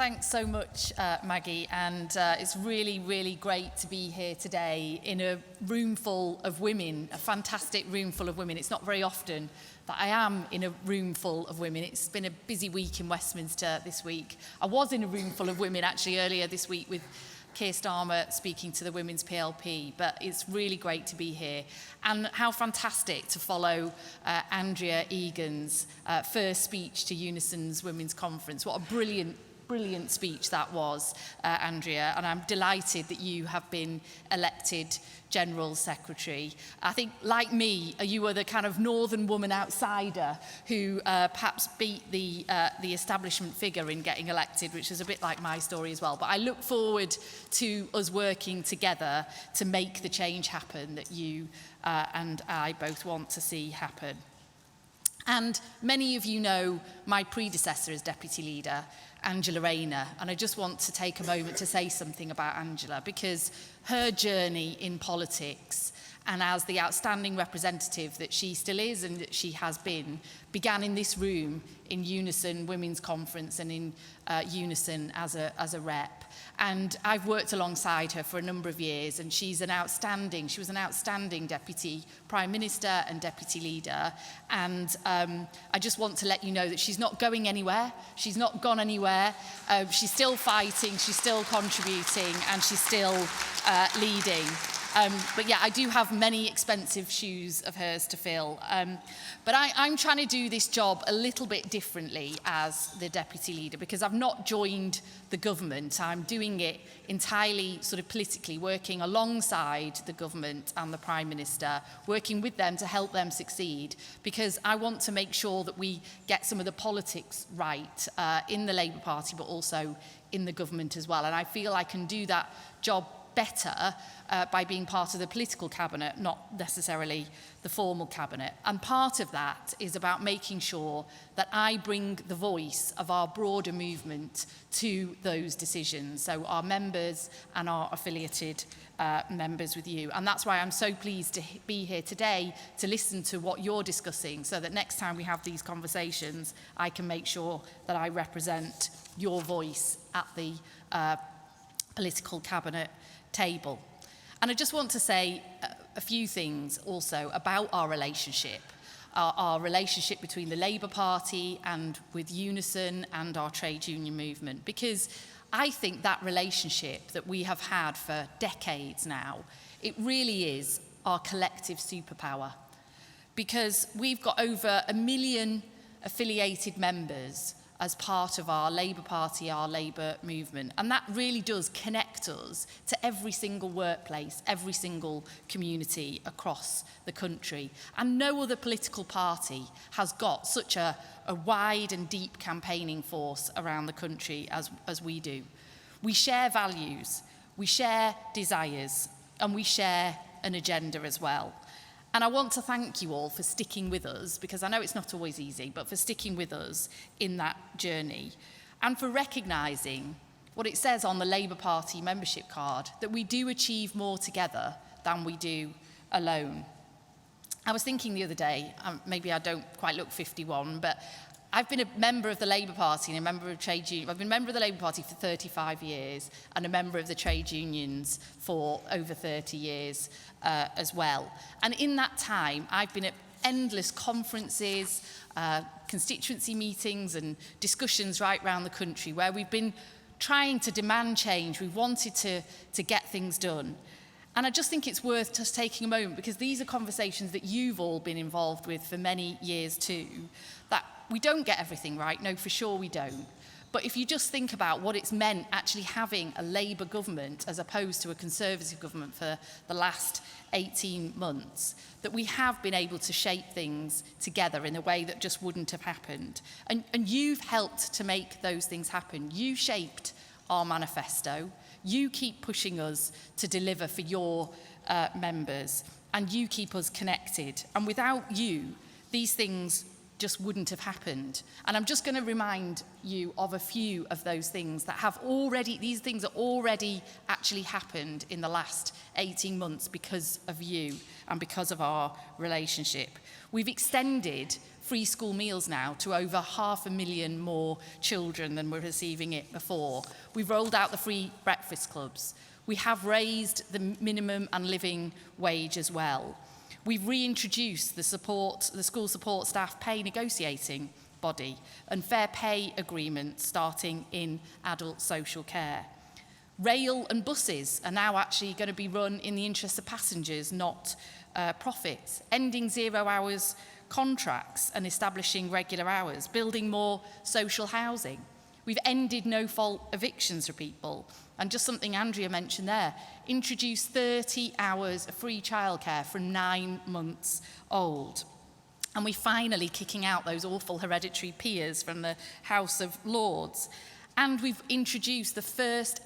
Thanks so much, Maggie, and it's really, really great to be here today in a room full of women, a fantastic room full of women. It's not very often that I am in a room full of women. It's been a busy week in Westminster this week. I was in a room full of women actually earlier this week with Keir Starmer speaking to the Women's PLP, but it's really great to be here. And how fantastic to follow Andrea Egan's first speech to UNISON's Women's Conference. What a brilliant speech that was, Andrea, and I'm delighted that you have been elected General Secretary. I think, like me, you were the kind of northern woman outsider who perhaps beat the establishment figure in getting elected, which is a bit like my story as well. But I look forward to us working together to make the change happen that you and I both want to see happen. And many of you know my predecessor as Deputy Leader, Angela Rayner, and I just want to take a moment to say something about Angela, because her journey in politics and as the outstanding representative that she still is and that she has been, began in this room in UNISON Women's Conference and in UNISON as a rep. And I've worked alongside her for a number of years, and she was an outstanding Deputy Prime Minister and Deputy Leader. And I just want to let you know that she's not going anywhere. She's not gone anywhere. She's still fighting, she's still contributing, and she's still leading. But yeah, I do have many expensive shoes of hers to fill. But I'm trying to do this job a little bit differently as the Deputy Leader, because I've not joined the government. I'm doing it entirely sort of politically, working alongside the government and the Prime Minister, working with them to help them succeed, because I want to make sure that we get some of the politics right in the Labour Party, but also in the government as well. And I feel I can do that job better by being part of the political cabinet, not necessarily the formal cabinet. And part of that is about making sure that I bring the voice of our broader movement to those decisions, so our members and our affiliated members with you. And that's why I'm so pleased to be here today to listen to what you're discussing, so that next time we have these conversations, I can make sure that I represent your voice at the political cabinet table. And I just want to say a few things also about our relationship between the Labour Party and with UNISON and our trade union movement, because I think that relationship that we have had for decades now, it really is our collective superpower, because we've got over 1 million affiliated members as part of our Labour Party, our Labour movement. And that really does connect us to every single workplace, every single community across the country. And no other political party has got such a wide and deep campaigning force around the country as we do. We share values, we share desires, and we share an agenda as well. And I want to thank you all for sticking with us, because I know it's not always easy, but for sticking with us in that journey, and for recognising what it says on the Labour Party membership card, that we do achieve more together than we do alone. I was thinking the other day, maybe I don't quite look 51, but I've been a member of the Labour Party and a member of trade union. I've been a member of the Labour Party for 35 years and a member of the trade unions for over 30 years as well. And in that time, I've been at endless conferences, constituency meetings and discussions right around the country where we've been trying to demand change. We've wanted to get things done. And I just think it's worth just taking a moment, because these are conversations that you've all been involved with for many years too, that we don't get everything right. No, for sure we don't. But if you just think about what it's meant actually having a Labour government as opposed to a Conservative government for the last 18 months, that we have been able to shape things together in a way that just wouldn't have happened. And you've helped to make those things happen. You shaped our manifesto. You keep pushing us to deliver for your members, and you keep us connected. And without you, these things just wouldn't have happened. And I'm just going to remind you of a few of those things that have already, these things are already actually happened in the last 18 months because of you and because of our relationship. We've extended free school meals now to over 500,000 more children than were receiving it before. We've rolled out the free breakfast clubs. We have raised the minimum and living wage as well. We've reintroduced the school support staff pay negotiating body and fair pay agreements starting in adult social care. Rail and buses are now actually going to be run in the interest of passengers, not profits. Ending 0 hours contracts and establishing regular hours, building more social housing. We've ended no-fault evictions for people. And just something Andrea mentioned there, introduced 30 hours of free childcare from 9 months old. And we're finally kicking out those awful hereditary peers from the House of Lords. And we've introduced the first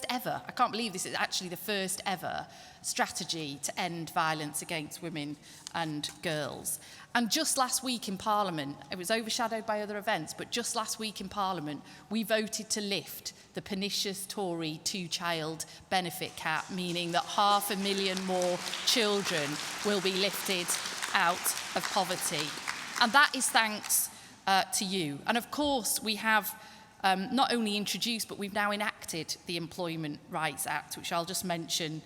ever, I can't believe this is actually the first ever, strategy to end violence against women and girls. And just last week in Parliament, it was overshadowed by other events, but just last week in Parliament, we voted to lift the pernicious Tory two-child benefit cap, meaning that 500,000 more children will be lifted out of poverty. And that is thanks to you. And of course, we have not only introduced, but we've now enacted the Employment Rights Act, which I'll just mention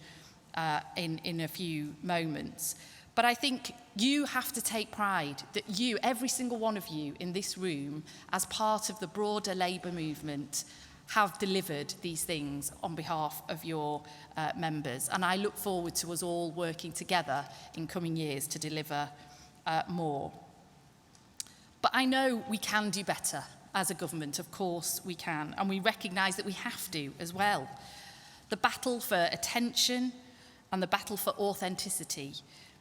in a few moments. But I think you have to take pride that you, every single one of you in this room, as part of the broader Labour movement, have delivered these things on behalf of your members. And I look forward to us all working together in coming years to deliver more. But I know we can do better as a government, of course we can, and we recognise that we have to as well. The battle for attention and the battle for authenticity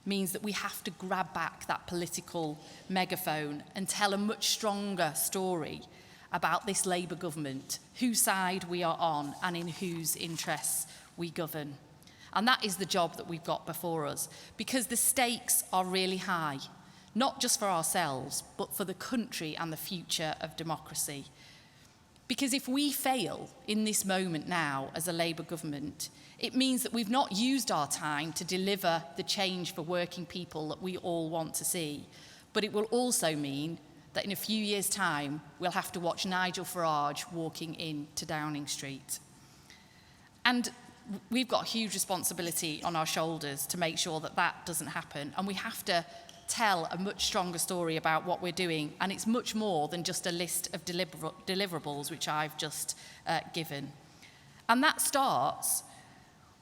means that we have to grab back that political megaphone and tell a much stronger story about this Labour government, whose side we are on and in whose interests we govern. And that is the job that we've got before us, because the stakes are really high, not just for ourselves, but for the country and the future of democracy. Because if we fail in this moment now as a Labour government, it means that we've not used our time to deliver the change for working people that we all want to see. But it will also mean that in a few years' time, we'll have to watch Nigel Farage walking into Downing Street. And we've got a huge responsibility on our shoulders to make sure that that doesn't happen. And we have to tell a much stronger story about what we're doing. And it's much more than just a list of deliverables, which I've just given. And that starts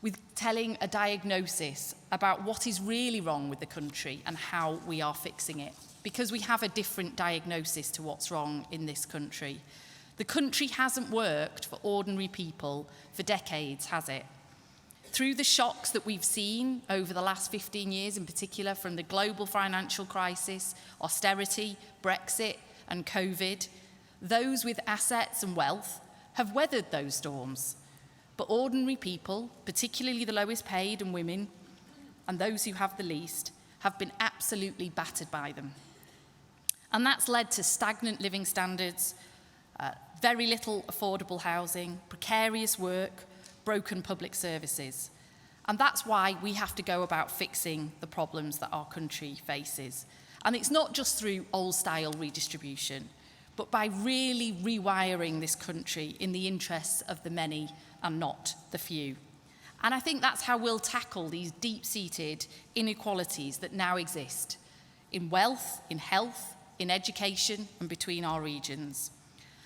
with telling a diagnosis about what is really wrong with the country and how we are fixing it. Because we have a different diagnosis to what's wrong in this country. The country hasn't worked for ordinary people for decades, has it? Through the shocks that we've seen over the last 15 years, in particular from the global financial crisis, austerity, Brexit and COVID, those with assets and wealth have weathered those storms. But ordinary people, particularly the lowest paid and women, and those who have the least, have been absolutely battered by them. And that's led to stagnant living standards, very little affordable housing, precarious work, broken public services. And that's why we have to go about fixing the problems that our country faces. And it's not just through old-style redistribution, but by really rewiring this country in the interests of the many and not the few. And I think that's how we'll tackle these deep-seated inequalities that now exist in wealth, in health, in education, and between our regions.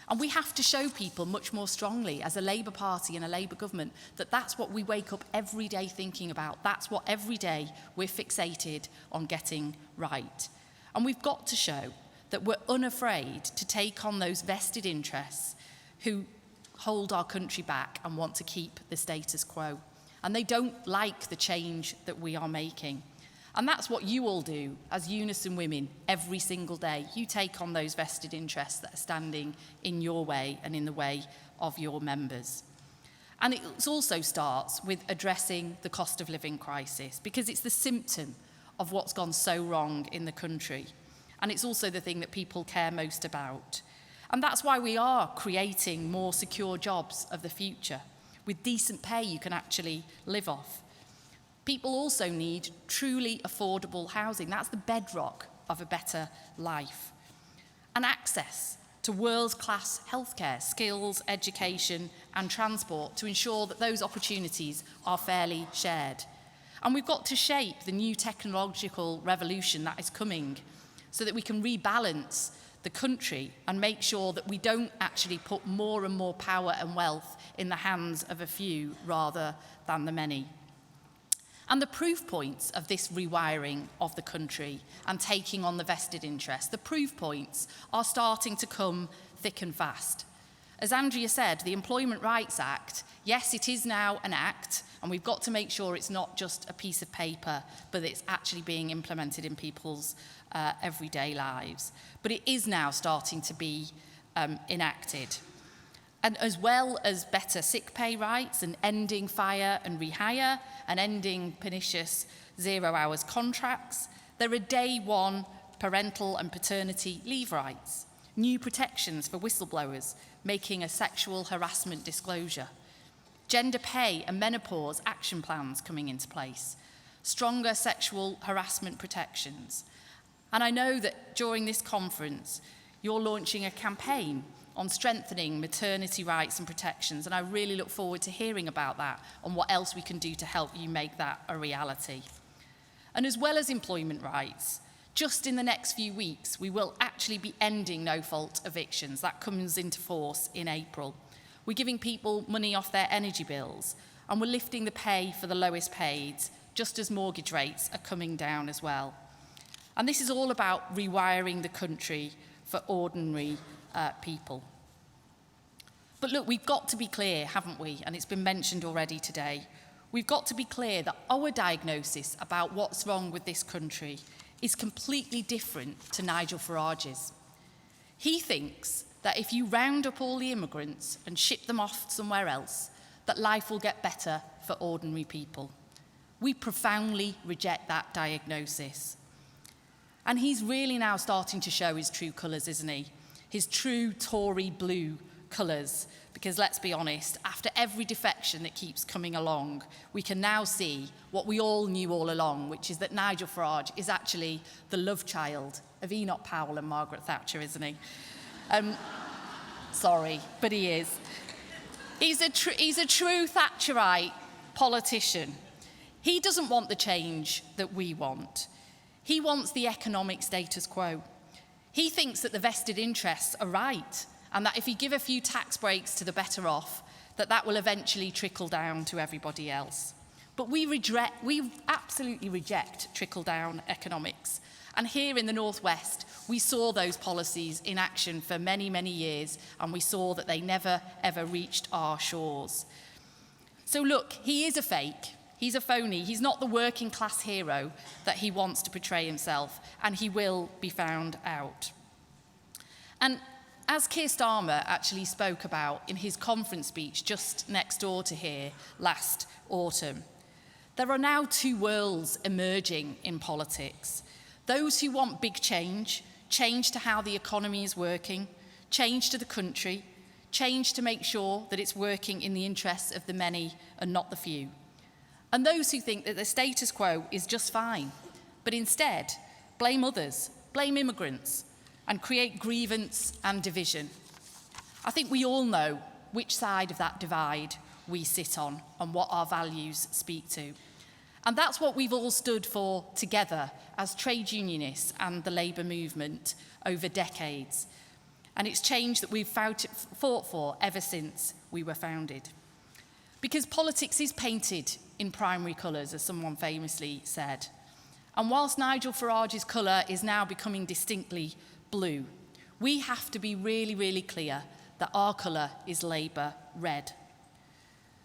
And we have to show people much more strongly as a Labour Party and a Labour government that that's what we wake up every day thinking about. That's what every day we're fixated on getting right. And we've got to show that we're unafraid to take on those vested interests who hold our country back and want to keep the status quo. And they don't like the change that we are making. And that's what you all do as UNISON women every single day. You take on those vested interests that are standing in your way and in the way of your members. And it also starts with addressing the cost of living crisis, because it's the symptom of what's gone so wrong in the country. And it's also the thing that people care most about. And that's why we are creating more secure jobs of the future, with decent pay you can actually live off. People also need truly affordable housing. That's the bedrock of a better life. And access to world-class healthcare, skills, education and transport to ensure that those opportunities are fairly shared. And we've got to shape the new technological revolution that is coming so that we can rebalance the country and make sure that we don't actually put more and more power and wealth in the hands of a few rather than the many. And the proof points of this rewiring of the country and taking on the vested interest, the proof points are starting to come thick and fast. As Andrea said, the Employment Rights Act, yes, it is now an act, and we've got to make sure it's not just a piece of paper, but it's actually being implemented in people's everyday lives. But it is now starting to be enacted. And as well as better sick pay rights and ending fire and rehire and ending pernicious 0 hours contracts, there are day one parental and paternity leave rights, new protections for whistleblowers, making a sexual harassment disclosure, gender pay and menopause action plans coming into place, stronger sexual harassment protections. And I know that during this conference, you're launching a campaign on strengthening maternity rights and protections, and I really look forward to hearing about that and what else we can do to help you make that a reality. And as well as employment rights, just in the next few weeks, we will actually be ending no-fault evictions. That comes into force in April. We're giving people money off their energy bills, and we're lifting the pay for the lowest paid, just as mortgage rates are coming down as well. And this is all about rewiring the country for ordinary people. But look, we've got to be clear, haven't we? And it's been mentioned already today. We've got to be clear that our diagnosis about what's wrong with this country is completely different to Nigel Farage's. He thinks that if you round up all the immigrants and ship them off somewhere else, that life will get better for ordinary people. We profoundly reject that diagnosis. And he's really now starting to show his true colours, isn't he? His true Tory blue colours. Because let's be honest, after every defection that keeps coming along, we can now see what we all knew all along, which is that Nigel Farage is actually the love child of Enoch Powell and Margaret Thatcher, isn't he? Sorry, but he is. He's a true Thatcherite politician. He doesn't want the change that we want. He wants the economic status quo. He thinks that the vested interests are right, and that if you give a few tax breaks to the better off, that will eventually trickle down to everybody else. But we absolutely reject trickle-down economics. And here in the Northwest, we saw those policies in action for many, many years, and we saw that they never, ever reached our shores. So look, he is a fake. He's a phony. He's not the working class hero that he wants to portray himself, and he will be found out. And as Keir Starmer actually spoke about in his conference speech just next door to here last autumn, there are now two worlds emerging in politics. Those who want big change, change to how the economy is working, change to the country, change to make sure that it's working in the interests of the many and not the few. And those who think that the status quo is just fine, but instead blame others, blame immigrants, and create grievance and division. I think we all know which side of that divide we sit on and what our values speak to. And that's what we've all stood for together as trade unionists and the labour movement over decades. And it's change that we've fought for ever since we were founded. Because politics is painted in primary colours, as someone famously said. And whilst Nigel Farage's colour is now becoming distinctly blue, we have to be really, really clear that our colour is Labour red.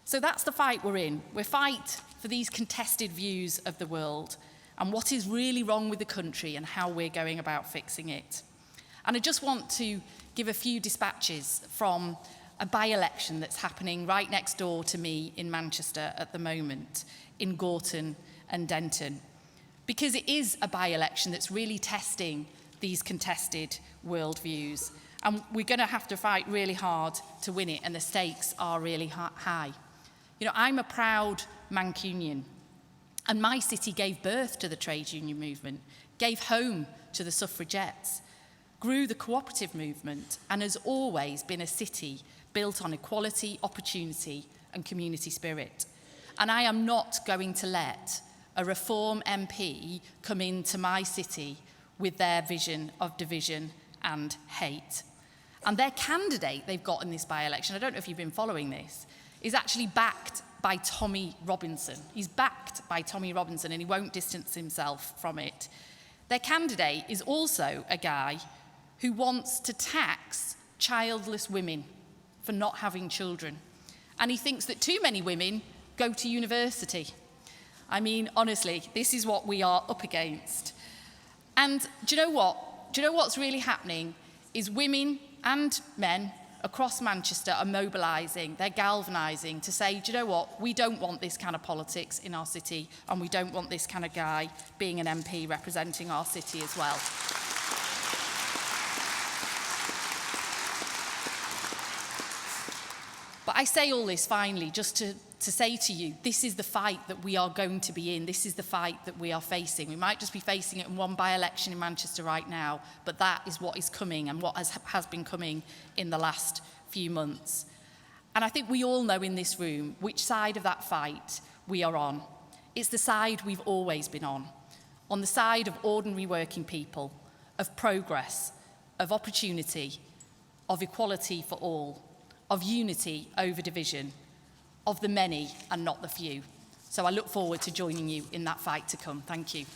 So that's the fight we're in. We fight for these contested views of the world and what is really wrong with the country and how we're going about fixing it. And I just want to give a few dispatches from a by-election that's happening right next door to me in Manchester at the moment, in Gorton and Denton, because it is a by-election that's really testing these contested worldviews. And we're going to have to fight really hard to win it, and the stakes are really high. You know, I'm a proud Mancunian, and my city gave birth to the trade union movement, gave home to the suffragettes, grew the cooperative movement, and has always been a city built on equality, opportunity, and community spirit. And I am not going to let a Reform MP come into my city with their vision of division and hate. And their candidate they've got in this by-election, I don't know if you've been following this, is actually backed by Tommy Robinson. He's backed by Tommy Robinson, and he won't distance himself from it. Their candidate is also a guy who wants to tax childless women for not having children. And he thinks that too many women go to university. I mean, honestly, this is what we are up against. And do you know what? Do you know what's really happening is women and men across Manchester are mobilising, they're galvanising to say, do you know what? We don't want this kind of politics in our city, and we don't want this kind of guy being an MP representing our city as well. But I say all this finally just to say to you, this is the fight that we are going to be in. This is the fight that we are facing. We might just be facing it in one by-election in Manchester right now, but that is what is coming and what has been coming in the last few months. And I think we all know in this room which side of that fight we are on. It's the side we've always been on the side of ordinary working people, of progress, of opportunity, of equality for all, of unity over division, of the many and not the few. So I look forward to joining you in that fight to come. Thank you.